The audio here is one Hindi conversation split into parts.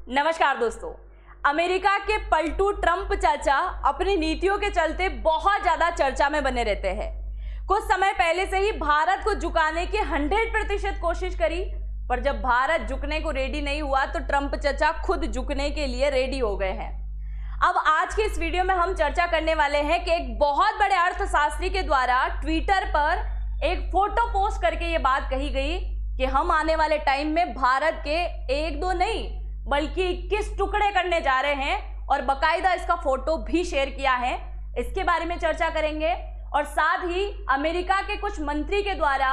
नमस्कार दोस्तों। अमेरिका के पलटू ट्रंप चाचा अपनी नीतियों के चलते बहुत ज्यादा चर्चा में बने रहते हैं। कुछ समय पहले से ही भारत को झुकाने की 100% कोशिश करी, पर जब भारत झुकने को रेडी नहीं हुआ तो ट्रंप चाचा खुद झुकने के लिए रेडी हो गए हैं। अब आज के इस वीडियो में हम चर्चा करने वाले हैं कि एक बहुत बड़े अर्थशास्त्री के द्वारा ट्विटर पर एक फोटो पोस्ट करके ये बात कही गई कि हम आने वाले टाइम में भारत के एक दो नहीं बल्कि 21 टुकड़े करने जा रहे हैं, और बकायदा इसका फोटो भी शेयर किया है। इसके बारे में चर्चा करेंगे और साथ ही अमेरिका के कुछ मंत्री के द्वारा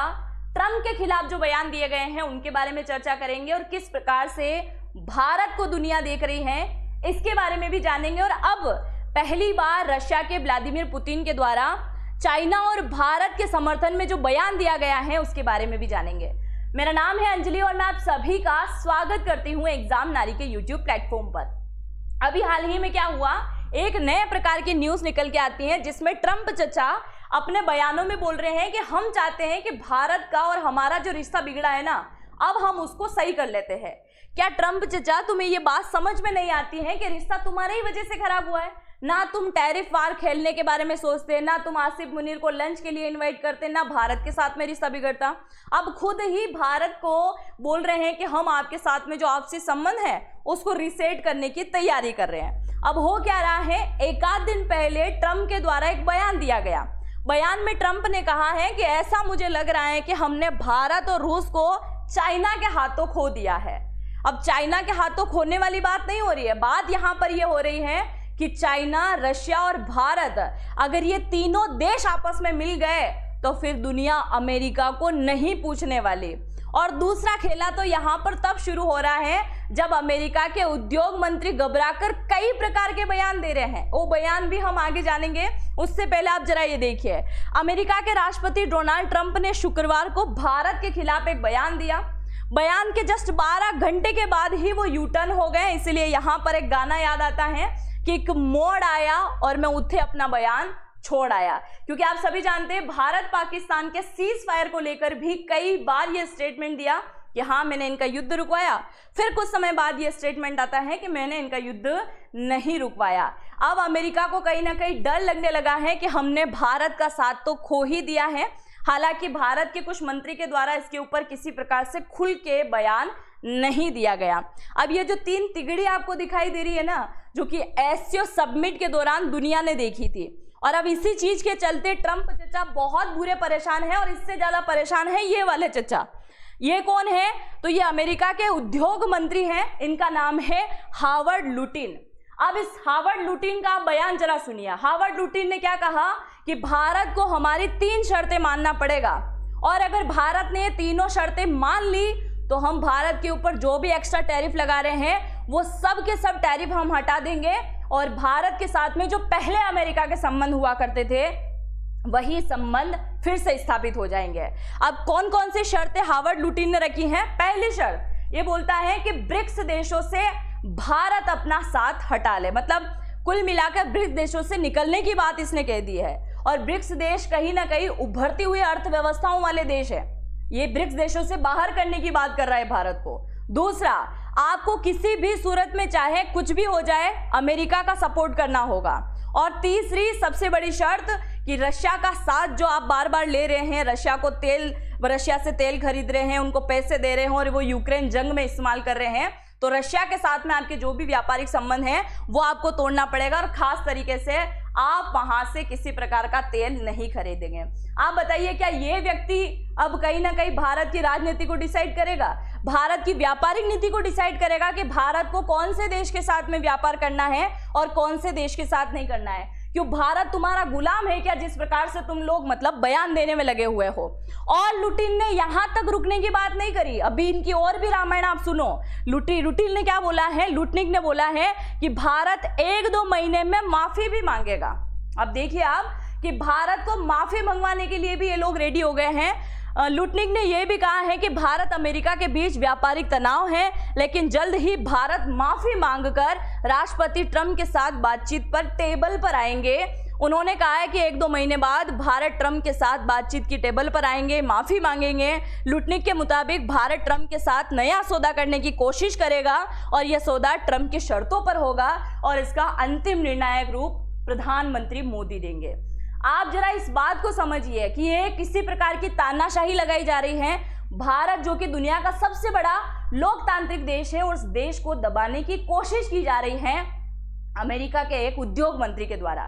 ट्रंप के खिलाफ जो बयान दिए गए हैं उनके बारे में चर्चा करेंगे और किस प्रकार से भारत को दुनिया देख रही है इसके बारे में भी जानेंगे। और अब पहली बार रशिया के व्लादिमीर पुतिन के द्वारा चाइना और भारत के समर्थन में जो बयान दिया गया है उसके बारे में भी जानेंगे। मेरा नाम है अंजलि और मैं आप सभी का स्वागत करती हूँ एग्जाम नारी के यूट्यूब प्लेटफॉर्म पर। अभी हाल ही में क्या हुआ, एक नए प्रकार की न्यूज निकल के आती है जिसमें ट्रंप चचा अपने बयानों में बोल रहे हैं कि हम चाहते हैं कि भारत का और हमारा जो रिश्ता बिगड़ा है ना, अब हम उसको सही कर लेते हैं। क्या ट्रंप चचा तुम्हें ये बात समझ में नहीं आती है कि रिश्ता तुम्हारे ही वजह से खराब हुआ है? ना तुम टैरिफ वार खेलने के बारे में सोचते, ना तुम आसिफ मुनीर को लंच के लिए इनवाइट करते, ना भारत के साथ में रिश्ता बिगड़ता। अब खुद ही भारत को बोल रहे हैं कि हम आपके साथ में जो आपसी संबंध है उसको रीसेट करने की तैयारी कर रहे हैं। अब हो क्या रहा है, एक आध दिन पहले ट्रंप के द्वारा एक बयान दिया गया। बयान में ट्रंप ने कहा है कि ऐसा मुझे लग रहा है कि हमने भारत और रूस को चाइना के हाथों खो दिया है। अब चाइना के हाथों खोने वाली बात नहीं हो रही है, बात यहाँ पर ये हो रही है कि चाइना, रशिया और भारत, अगर ये तीनों देश आपस में मिल गए तो फिर दुनिया अमेरिका को नहीं पूछने वाली। और दूसरा खेला तो यहाँ पर तब शुरू हो रहा है जब अमेरिका के उद्योग मंत्री घबराकर कई प्रकार के बयान दे रहे हैं। वो बयान भी हम आगे जानेंगे। उससे पहले आप जरा ये देखिए, अमेरिका के राष्ट्रपति डोनाल्ड ट्रंप ने शुक्रवार को भारत के खिलाफ एक बयान दिया। बयान के जस्ट 12 घंटे के बाद ही वो यू टर्न हो गए। इसलिए यहाँ पर एक गाना याद आता है कि एक मोड़ आया और मैं उठे अपना बयान छोड़ आया। क्योंकि आप सभी जानते हैं भारत पाकिस्तान के सीज फायर को लेकर भी कई बार ये स्टेटमेंट दिया कि हाँ मैंने इनका युद्ध रुकवाया, फिर कुछ समय बाद ये स्टेटमेंट आता है कि मैंने इनका युद्ध नहीं रुकवाया। अब अमेरिका को कहीं ना कहीं डर लगने लगा है कि हमने भारत का साथ तो खो ही दिया है। हालांकि भारत के कुछ मंत्री के द्वारा इसके ऊपर किसी प्रकार से खुल के बयान नहीं दिया गया। अब ये जो 3 तिगड़ी आपको दिखाई दे रही है ना, जो कि एससीओ समिट के दौरान दुनिया ने देखी थी, और अब इसी चीज के चलते ट्रंप चचा बहुत बुरे परेशान है। और इससे ज्यादा परेशान है ये वाले चचा। ये कौन है? तो ये अमेरिका के उद्योग मंत्री हैं, इनका नाम है हावर्ड लुटिन। अब इस हावर्ड लुटिन का बयान जरा सुनिए। हावर्ड लुटिन ने क्या कहा कि भारत को हमारी 3 शर्तें मानना पड़ेगा, और अगर भारत ने ये तीनों शर्तें मान ली तो हम भारत के ऊपर जो भी एक्स्ट्रा टैरिफ लगा रहे हैं वो सब के सब टैरिफ हम हटा देंगे, और भारत के साथ में जो पहले अमेरिका के संबंध हुआ करते थे वही संबंध फिर से स्थापित हो जाएंगे। अब कौन कौन सी शर्तें हावर्ड लुटिन ने रखी हैं? पहली शर्त ये बोलता है कि ब्रिक्स देशों से भारत अपना साथ हटा ले। मतलब कुल मिलाकर ब्रिक्स देशों से निकलने की बात इसने कह दी है। और ब्रिक्स देश कहीं ना कहीं उभरती हुई अर्थव्यवस्थाओं वाले देश है। ये ब्रिक्स देशों से बाहर करने की बात कर रहा है भारत को। दूसरा, आपको किसी भी सूरत में चाहे कुछ भी हो जाए अमेरिका का सपोर्ट करना होगा। और तीसरी सबसे बड़ी शर्त कि रशिया का साथ जो आप बार बार ले रहे हैं, रशिया से तेल खरीद रहे हैं, उनको पैसे दे रहे हैं और वो यूक्रेन जंग में इस्तेमाल कर रहे हैं, तो रशिया के साथ में आपके जो भी व्यापारिक संबंध हैं वो आपको तोड़ना पड़ेगा। और खास तरीके से आप वहां से किसी प्रकार का तेल नहीं खरीदेंगे। आप बताइए, क्या ये व्यक्ति अब कहीं ना कहीं भारत की राजनीति को डिसाइड करेगा, भारत की व्यापारिक नीति को डिसाइड करेगा कि भारत को कौन से देश के साथ में व्यापार करना है और कौन से देश के साथ नहीं करना है? क्यों भारत तुम्हारा गुलाम है क्या, जिस प्रकार से तुम लोग मतलब बयान देने में लगे हुए हो? और लुटिन ने यहां तक रुकने की बात नहीं करी, अभी इनकी और भी रामायण आप सुनो। लुटिन ने क्या बोला है? लुटनिक ने बोला है कि भारत 1-2 महीने में माफी भी मांगेगा। अब देखिए आप कि भारत को माफी मंगवाने के लिए भी ये लोग रेडी हो गए हैं। लुटनिक ने यह भी कहा है कि भारत अमेरिका के बीच व्यापारिक तनाव है, लेकिन जल्द ही भारत माफी मांगकर राष्ट्रपति ट्रंप के साथ बातचीत पर टेबल पर आएंगे। उन्होंने कहा है कि 1-2 महीने बाद भारत ट्रंप के साथ बातचीत की टेबल पर आएंगे, माफी मांगेंगे। लुटनिक के मुताबिक भारत ट्रंप के साथ नया सौदा करने की कोशिश करेगा और यह सौदा ट्रंप की शर्तों पर होगा और इसका अंतिम निर्णायक रूप प्रधानमंत्री मोदी देंगे। आप जरा इस बात को समझिए कि ये किसी प्रकार की तानाशाही लगाई जा रही है। भारत जो कि दुनिया का सबसे बड़ा लोकतांत्रिक देश है और उस देश को दबाने की कोशिश की जा रही है अमेरिका के एक उद्योग मंत्री के द्वारा।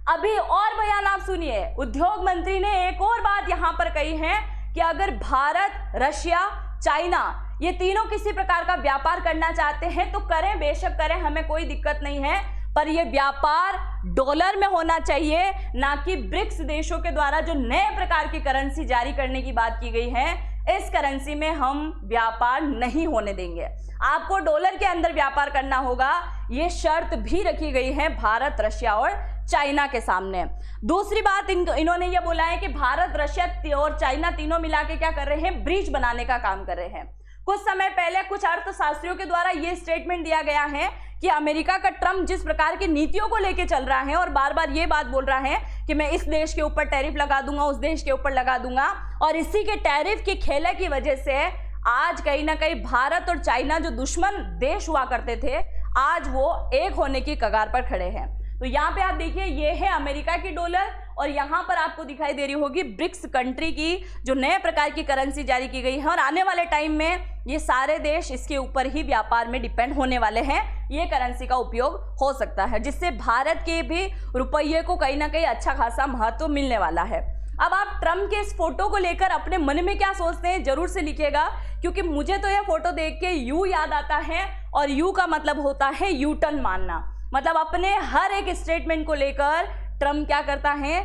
अभी और बयान आप सुनिए, उद्योग मंत्री ने एक और बात यहां पर कही है कि अगर भारत, रशिया, चाइना ये तीनों किसी प्रकार का व्यापार करना चाहते हैं तो करें, बेशक करें, हमें कोई दिक्कत नहीं है, पर यह व्यापार डॉलर में होना चाहिए, ना कि ब्रिक्स देशों के द्वारा जो नए प्रकार की करेंसी जारी करने की बात की गई है, इस करेंसी में हम व्यापार नहीं होने देंगे। आपको डॉलर के अंदर व्यापार करना होगा, ये शर्त भी रखी गई है भारत, रशिया और चाइना के सामने। दूसरी बात इन्होंने ये बोला है कि भारत, रशिया और चाइना तीनों मिला के क्या कर रहे हैं, ब्रिज बनाने का काम कर रहे हैं। कुछ समय पहले कुछ अर्थशास्त्रियों के द्वारा ये स्टेटमेंट दिया गया है कि अमेरिका का ट्रंप जिस प्रकार की नीतियों को लेकर चल रहा है और बार बार ये बात बोल रहा है कि मैं इस देश के ऊपर टैरिफ लगा दूंगा, उस देश के ऊपर लगा दूंगा, और इसी के टैरिफ की खेले की वजह से आज कहीं ना कहीं भारत और चाइना जो दुश्मन देश हुआ करते थे, आज वो एक होने की कगार पर खड़े हैं। तो यहाँ पे आप देखिए, ये है अमेरिका की डॉलर और यहाँ पर आपको दिखाई दे रही होगी ब्रिक्स कंट्री की जो नए प्रकार की करेंसी जारी की गई है और आने वाले टाइम में ये सारे देश इसके ऊपर ही व्यापार में डिपेंड होने वाले हैं। ये करेंसी का उपयोग हो सकता है जिससे भारत के भी रुपये को कहीं ना कहीं अच्छा खासा महत्व मिलने वाला है। अब आप ट्रंप के इस फोटो को लेकर अपने मन में क्या सोचते हैं जरूर से लिखिएगा, क्योंकि मुझे तो यह फोटो देख के यू याद आता है और यू का मतलब होता है यू टर्न मारना। मतलब अपने हर एक स्टेटमेंट को लेकर ट्रंप क्या करता है,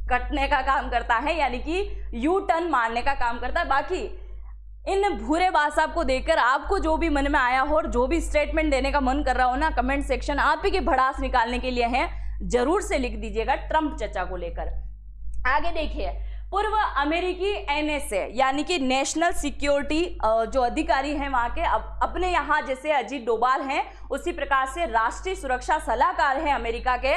कटने का काम करता है, यानी कि यू टर्न मारने का काम करता है। बाकी इन भूरे बात साहब को देखकर आपको जो भी मन में आया हो और जो भी स्टेटमेंट देने का मन कर रहा हो ना, कमेंट सेक्शन आप ही की भड़ास निकालने के लिए है, जरूर से लिख दीजिएगा ट्रंप चचा को लेकर। आगे देखिए, पूर्व अमेरिकी NSA यानी कि नेशनल सिक्योरिटी जो अधिकारी हैं वहाँ के, अपने यहाँ जैसे अजीत डोभाल हैं उसी प्रकार से राष्ट्रीय सुरक्षा सलाहकार हैं अमेरिका के,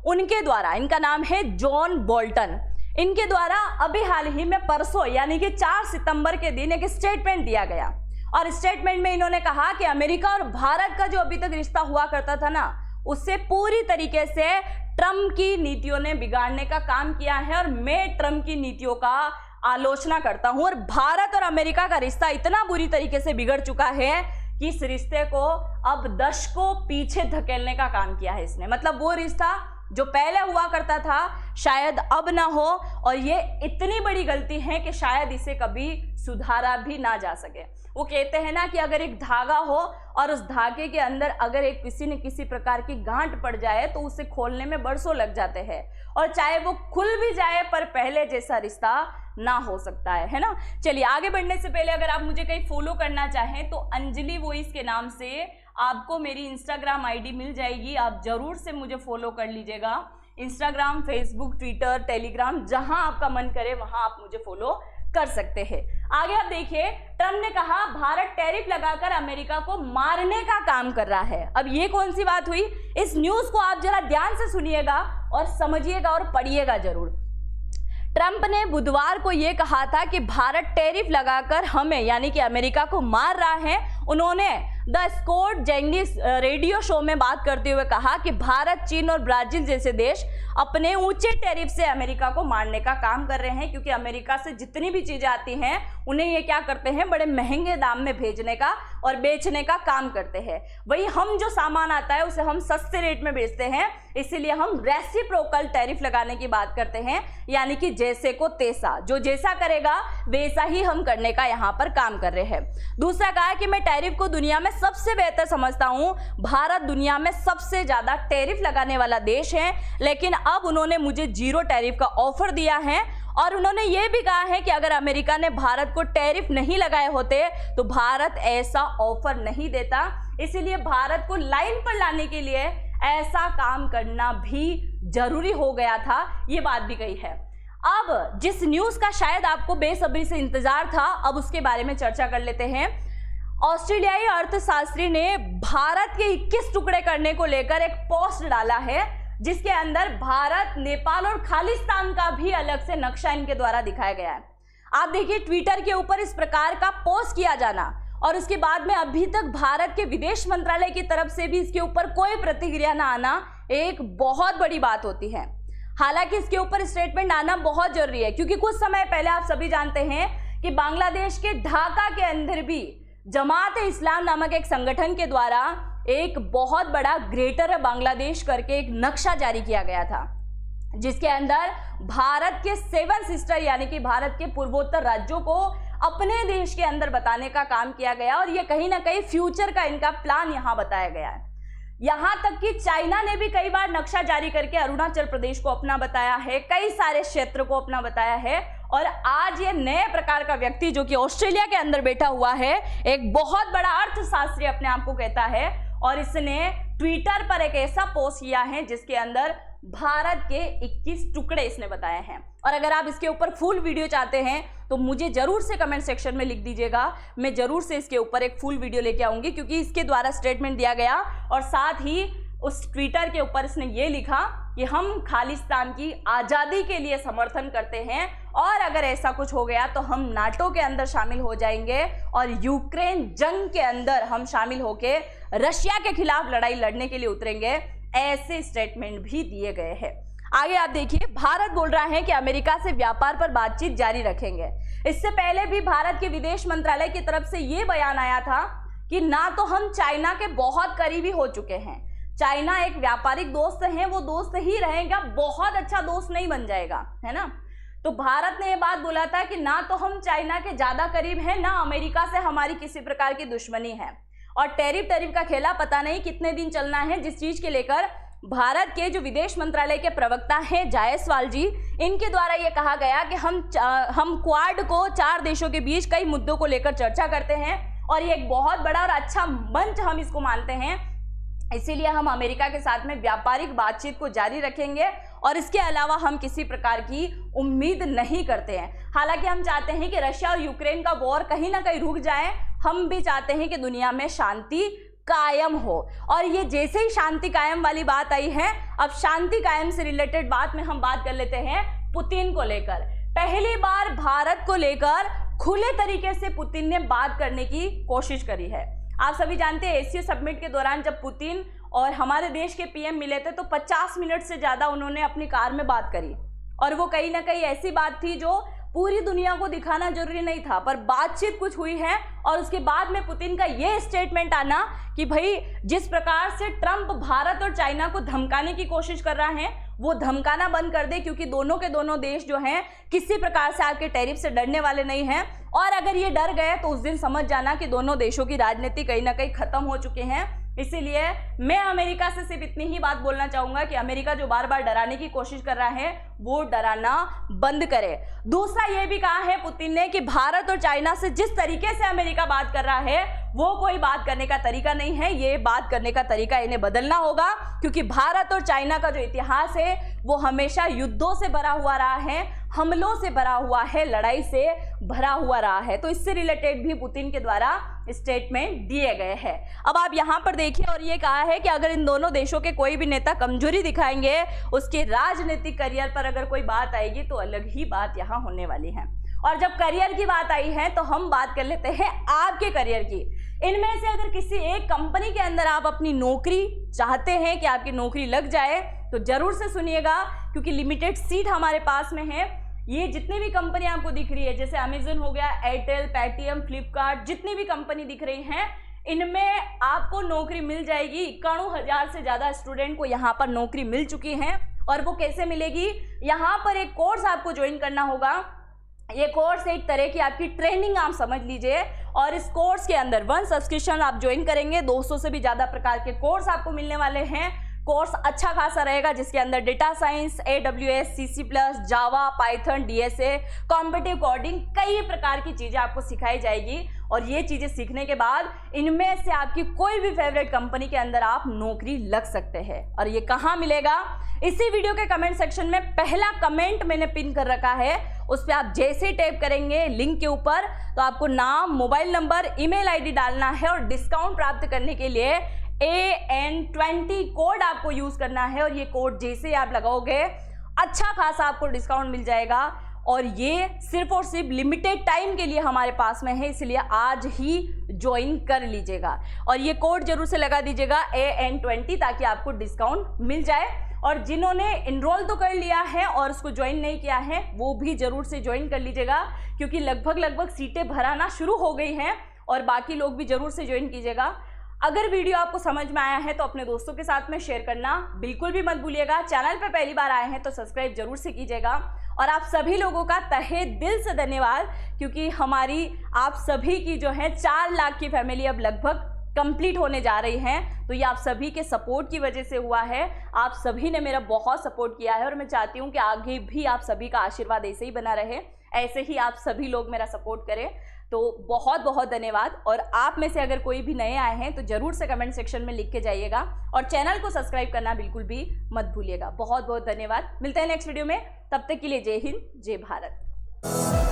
उनके द्वारा, इनका नाम है जॉन बोल्टन, इनके द्वारा अभी हाल ही में परसों यानी कि 4 सितंबर के दिन एक स्टेटमेंट दिया गया और स्टेटमेंट में इन्होंने कहा कि अमेरिका और भारत का जो अभी तक रिश्ता हुआ करता था ना, उससे पूरी तरीके से ट्रंप की नीतियों ने बिगाड़ने का काम किया है और मैं ट्रंप की नीतियों का आलोचना करता हूं और भारत और अमेरिका का रिश्ता इतना बुरी तरीके से बिगड़ चुका है कि इस रिश्ते को अब दशकों पीछे धकेलने का काम किया है इसने। मतलब वो रिश्ता जो पहले हुआ करता था शायद अब ना हो और ये इतनी बड़ी गलती है कि शायद इसे कभी सुधारा भी ना जा सके। वो कहते हैं ना कि अगर एक धागा हो और उस धागे के अंदर अगर एक किसी न किसी प्रकार की गांठ पड़ जाए तो उसे खोलने में बरसों लग जाते हैं और चाहे वो खुल भी जाए पर पहले जैसा रिश्ता ना हो सकता है ना। चलिए आगे बढ़ने से पहले अगर आप मुझे कहीं फॉलो करना चाहें तो अंजलि वॉइस के नाम से आपको मेरी इंस्टाग्राम आईडी मिल जाएगी, आप जरूर से मुझे फॉलो कर लीजिएगा। इंस्टाग्राम, फेसबुक, ट्विटर, टेलीग्राम, जहां आपका मन करे वहां आप मुझे फॉलो कर सकते हैं। आगे आप देखिए, ट्रंप ने कहा भारत टैरिफ लगाकर अमेरिका को मारने का काम कर रहा है। अब ये कौन सी बात हुई, इस न्यूज को आप जरा ध्यान से सुनिएगा और समझिएगा और पढ़िएगा जरूर। ट्रंप ने बुधवार को यह कहा था कि भारत टैरिफ लगाकर हमें यानी कि अमेरिका को मार रहा है। उन्होंने the Scott Jennings radio show में बात करते हुए कहा कि भारत, चीन और ब्राजील जैसे देश अपने ऊंचे टैरिफ से अमेरिका को मारने का काम कर रहे हैं, क्योंकि अमेरिका से जितनी भी चीजें आती हैं उन्हें ये क्या करते हैं, बड़े महंगे दाम में भेजने का और बेचने का काम करते हैं। वही हम जो सामान आता है उसे हम सस्ते रेट में बेचते हैं, इसीलिए हम रेसिप्रोकल टैरिफ लगाने की बात करते हैं, यानी कि जैसे को तैसा, जो जैसा करेगा वैसा ही हम करने का यहाँ पर काम कर रहे हैं। दूसरा कहा कि मैं टैरिफ को दुनिया में सबसे बेहतर समझता हूं, भारत दुनिया में सबसे ज्यादा टैरिफ लगाने वाला देश है, लेकिन अब उन्होंने मुझे 0 टैरिफ का ऑफर दिया है और उन्होंने ये भी कहा है कि अगर अमेरिका ने भारत को टैरिफ नहीं लगाए होते तो भारत ऐसा ऑफर नहीं देता, इसीलिए भारत को लाइन पर लाने के लिए ऐसा काम करना भी जरूरी हो गया था, ये बात भी कही है। अब जिस न्यूज का शायद आपको बेसब्री से इंतजार था, अब उसके बारे में चर्चा कर लेते हैं। ऑस्ट्रेलियाई अर्थशास्त्री ने भारत के 21 टुकड़े करने को लेकर एक पोस्ट डाला है, जिसके अंदर भारत, नेपाल और खालिस्तान का भी अलग से नक्शा इनके द्वारा दिखाया गया है। आप देखिए ट्विटर के ऊपर इस प्रकार का पोस्ट किया जाना और उसके बाद में अभी तक भारत के विदेश मंत्रालय की तरफ से भी इसके ऊपर कोई प्रतिक्रिया ना आना एक बहुत बड़ी बात होती है। हालांकि इसके ऊपर स्टेटमेंट आना बहुत जरूरी है, क्योंकि कुछ समय पहले आप सभी जानते हैं कि बांग्लादेश के ढाका के अंदर भी जमात-ए-इस्लाम नामक एक संगठन के द्वारा एक बहुत बड़ा ग्रेटर बांग्लादेश करके एक नक्शा जारी किया गया था, जिसके अंदर भारत के 7 सिस्टर यानी कि भारत के पूर्वोत्तर राज्यों को अपने देश के अंदर बताने का काम किया गया और ये कहीं ना कहीं फ्यूचर का इनका प्लान यहाँ बताया गया है। यहाँ तक कि चाइना ने भी कई बार नक्शा जारी करके अरुणाचल प्रदेश को अपना बताया है, कई सारे क्षेत्र को अपना बताया है और आज ये नए प्रकार का व्यक्ति जो कि ऑस्ट्रेलिया के अंदर बैठा हुआ है, एक बहुत बड़ा अर्थशास्त्री अपने आप को कहता है और इसने ट्विटर पर एक ऐसा पोस्ट किया है जिसके अंदर भारत के 21 टुकड़े इसने बताए हैं। और अगर आप इसके ऊपर फुल वीडियो चाहते हैं तो मुझे जरूर से कमेंट सेक्शन में लिख दीजिएगा, मैं जरूर से इसके ऊपर एक फुल वीडियो लेके आऊंगी, क्योंकि इसके द्वारा स्टेटमेंट दिया गया और साथ ही उस ट्विटर के ऊपर इसने ये लिखा कि हम खालिस्तान की आज़ादी के लिए समर्थन करते हैं और अगर ऐसा कुछ हो गया तो हम नाटो के अंदर शामिल हो जाएंगे और यूक्रेन जंग के अंदर हम शामिल होकर रशिया के खिलाफ लड़ाई लड़ने के लिए उतरेंगे। ऐसे स्टेटमेंट भी दिए गए हैं। आगे आप देखिए, भारत बोल रहा है कि अमेरिका से व्यापार पर बातचीत जारी रखेंगे। इससे पहले भी भारत के विदेश मंत्रालय की तरफ से यह बयान आया था कि ना तो हम चाइना के बहुत करीबी हो चुके हैं, चाइना एक व्यापारिक दोस्त है, वो दोस्त ही रहेगा, बहुत अच्छा दोस्त नहीं बन जाएगा, है ना। तो भारत ने ये बात बोला था कि ना तो हम चाइना के ज्यादा करीब हैं, ना अमेरिका से हमारी किसी प्रकार की दुश्मनी है। और टैरिफ का खेला पता नहीं कितने दिन चलना है, जिस चीज के लेकर भारत के जो विदेश मंत्रालय के प्रवक्ता हैं जायसवाल जी, इनके द्वारा ये कहा गया कि हम क्वाड को 4 देशों के बीच कई मुद्दों को लेकर चर्चा करते हैं और ये एक बहुत बड़ा और अच्छा मंच हम इसको मानते हैं, इसीलिए हम अमेरिका के साथ में व्यापारिक बातचीत को जारी रखेंगे और इसके अलावा हम किसी प्रकार की उम्मीद नहीं करते हैं। हालांकि हम चाहते हैं कि रशिया और यूक्रेन का वॉर कहीं ना कहीं रुक जाए, हम भी चाहते हैं कि दुनिया में शांति कायम हो। और ये जैसे ही शांति कायम वाली बात आई है, अब शांति कायम से रिलेटेड बात में हम बात कर लेते हैं पुतिन को लेकर। पहली बार भारत को लेकर खुले तरीके से पुतिन ने बात करने की कोशिश करी है। आप सभी जानते हैं एशिया समिट के दौरान जब पुतिन और हमारे देश के पीएम मिले थे तो 50 मिनट से ज्यादा उन्होंने अपनी कार में बात करी और वो कहीं ना कहीं ऐसी बात थी जो पूरी दुनिया को दिखाना जरूरी नहीं था, पर बातचीत कुछ हुई है। और उसके बाद में पुतिन का ये स्टेटमेंट आना कि भाई जिस प्रकार से ट्रंप भारत और चाइना को धमकाने की कोशिश कर रहा है वो धमकाना बंद कर दे, क्योंकि दोनों के दोनों देश जो हैं किसी प्रकार से आपके टैरिफ से डरने वाले नहीं हैं। और अगर ये डर गए तो उस दिन समझ जाना कि दोनों देशों की राजनीति कहीं ना कहीं खत्म हो चुके हैं। इसीलिए मैं अमेरिका से सिर्फ इतनी ही बात बोलना चाहूंगा कि अमेरिका जो बार बार डराने की कोशिश कर रहा है वो डराना बंद करे। दूसरा ये भी कहा है पुतिन ने कि भारत और चाइना से जिस तरीके से अमेरिका बात कर रहा है वो कोई बात करने का तरीका नहीं है, ये बात करने का तरीका इन्हें बदलना होगा, क्योंकि भारत और चाइना का जो इतिहास है वो हमेशा युद्धों से भरा हुआ रहा है, हमलों से भरा हुआ है, लड़ाई से भरा हुआ रहा है। तो इससे रिलेटेड भी पुतिन के द्वारा स्टेटमेंट दिए गए हैं। अब आप यहाँ पर देखिए, और ये कहा है कि अगर इन दोनों देशों के कोई भी नेता कमजोरी दिखाएंगे, उसके राजनीतिक करियर पर अगर कोई बात आएगी तो अलग ही बात यहाँ होने वाली है। और जब करियर की बात आई है तो हम बात कर लेते हैं आपके करियर की। इनमें से अगर किसी एक कंपनी के अंदर आप अपनी नौकरी चाहते हैं कि आपकी नौकरी लग जाए तो जरूर से सुनिएगा, क्योंकि लिमिटेड सीट हमारे पास में है। ये जितनी भी कंपनी आपको दिख रही है, जैसे अमेजन हो गया, एयरटेल, पेटीएम, फ्लिपकार्ट, जितनी भी कंपनी दिख रही हैं, इनमें आपको नौकरी मिल जाएगी। 91,000 से ज्यादा स्टूडेंट को यहाँ पर नौकरी मिल चुकी है। और वो कैसे मिलेगी? यहाँ पर एक कोर्स आपको ज्वाइन करना होगा। ये कोर्स एक तरह की आपकी ट्रेनिंग आप समझ लीजिए, और इस कोर्स के अंदर 1 सब्सक्रिप्शन आप ज्वाइन करेंगे, 200 से भी ज्यादा प्रकार के कोर्स आपको मिलने वाले हैं। कोर्स अच्छा खासा रहेगा, जिसके अंदर डेटा साइंस, AWS, CC+, जावा, पाइथन, DSA, कॉम्पिटिटिव कोडिंग, कई प्रकार की चीजें आपको सिखाई जाएगी। और ये चीजें सीखने के बाद इनमें से आपकी कोई भी फेवरेट कंपनी के अंदर आप नौकरी लग सकते हैं। और ये कहाँ मिलेगा? इसी वीडियो के कमेंट सेक्शन में पहला कमेंट मैंने पिन कर रखा है, उस पर आप जैसे ही टैप करेंगे लिंक के ऊपर तो आपको नाम, मोबाइल नंबर, ईमेल आईडी डालना है और डिस्काउंट प्राप्त करने के लिए AN20 कोड आपको यूज करना है और ये कोड जैसे आप लगाओगे अच्छा खासा आपको डिस्काउंट मिल जाएगा। और ये सिर्फ और सिर्फ लिमिटेड टाइम के लिए हमारे पास में है, इसलिए आज ही ज्वाइन कर लीजिएगा और ये कोड जरूर से लगा दीजिएगा AN20 ताकि आपको डिस्काउंट मिल जाए। और जिन्होंने इनरोल तो कर लिया है और उसको ज्वाइन नहीं किया है वो भी जरूर से ज्वाइन कर लीजिएगा, क्योंकि लगभग सीटें भराना शुरू हो गई हैं और बाकी लोग भी जरूर से ज्वाइन कीजिएगा। अगर वीडियो आपको समझ में आया है तो अपने दोस्तों के साथ में शेयर करना बिल्कुल भी मत भूलिएगा। चैनल पर पहली बार आए हैं तो सब्सक्राइब जरूर से कीजिएगा। और आप सभी लोगों का तहे दिल से धन्यवाद, क्योंकि हमारी आप सभी की जो है 4 लाख की फैमिली अब लगभग कंप्लीट होने जा रही हैं। तो ये आप सभी के सपोर्ट की वजह से हुआ है। आप सभी ने मेरा बहुत सपोर्ट किया है और मैं चाहती हूँ कि आगे भी आप सभी का आशीर्वाद ऐसे ही बना रहे, ऐसे ही आप सभी लोग मेरा सपोर्ट करें। तो बहुत बहुत धन्यवाद। और आप में से अगर कोई भी नए आए हैं तो जरूर से कमेंट सेक्शन में लिख के जाइएगा और चैनल को सब्सक्राइब करना बिल्कुल भी मत भूलिएगा। बहुत बहुत धन्यवाद। मिलते हैं नेक्स्ट वीडियो में, तब तक के लिए जय हिंद, जय भारत।